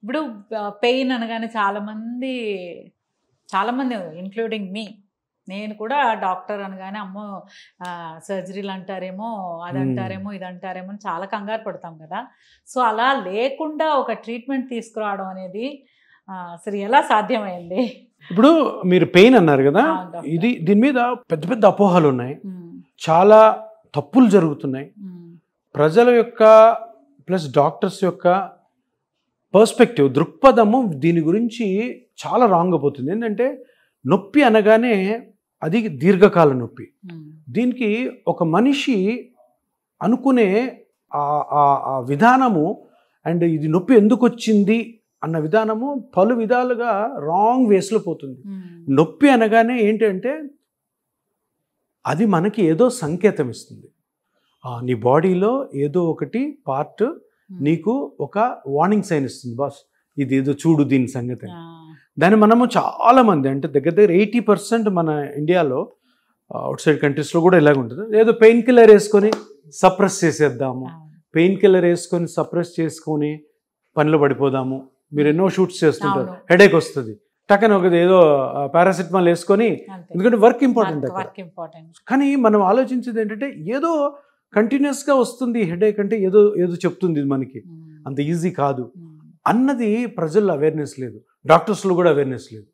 ఇప్పుడు పెయిన్ అనగానే చాలామంది ఇంక్లూడింగ్ మీ, నేను కూడా డాక్టర్ అనగానే అమ్మో సర్జరీలు అంటారేమో, అది అంటారేమో, ఇది అంటారేమో అని చాలా కంగారు పడతాం కదా. సో అలా లేకుండా ఒక ట్రీట్మెంట్ తీసుకురావడం అనేది అసలు ఎలా సాధ్యమైంది? ఇప్పుడు మీరు పెయిన్ అన్నారు కదా, అవును డాక్టర్. దీని మీద పెద్ద పెద్ద అపోహలు ఉన్నాయి, చాలా తప్పులు జరుగుతున్నాయి. ప్రజల యొక్క ప్లస్ డాక్టర్స్ యొక్క పర్స్పెక్టివ్, దృక్పథము దీని గురించి చాలా రాంగ్ పోతుంది. ఏంటంటే నొప్పి అనగానే అది దీర్ఘకాల నొప్పి. దీనికి ఒక మనిషి అనుకునే ఆ విధానము అండ్ ఇది నొప్పి ఎందుకు వచ్చింది అన్న విధానము పలు విధాలుగా రాంగ్ వేస్లో పోతుంది. నొప్పి అనగానే ఏంటంటే అది మనకి ఏదో సంకేతం ఇస్తుంది. నీ బాడీలో ఏదో ఒకటి పార్ట్ నీకు ఒక వార్నింగ్ సైన్ ఇస్తుంది, బాస్ ఇది ఏదో చూడు దీని సంగతి. దాన్ని మనము చాలామంది అంటే దగ్గర 80% మన ఇండియాలో, అవుట్ సైడ్ కంట్రీస్లో కూడా ఇలాగ ఉంటుంది. ఏదో పెయిన్ కిల్లర్ వేసుకొని సప్రెస్ చేసేద్దాము, పెయిన్ కిల్లర్ వేసుకొని సప్రెస్ చేసుకొని పనిలో పడిపోదాము. మీరు ఎన్నో షూట్స్ చేస్తుంటారు, హెడేక్ వస్తుంది, టక్కన ఒక ఏదో పారాసిటమాల్ వేసుకొని, ఎందుకంటే వర్క్ ఇంపార్టెంట్ అక్కడ. కానీ మనం ఆలోచించేది ఏంటంటే ఏదో కంటిన్యూస్గా వస్తుంది హెడేక్ అంటే ఏదో చెప్తుంది ఇది మనకి, అంత ఈజీ కాదు అన్నది ప్రజల్లో అవేర్నెస్ లేదు, డాక్టర్స్లో కూడా అవేర్నెస్ లేదు.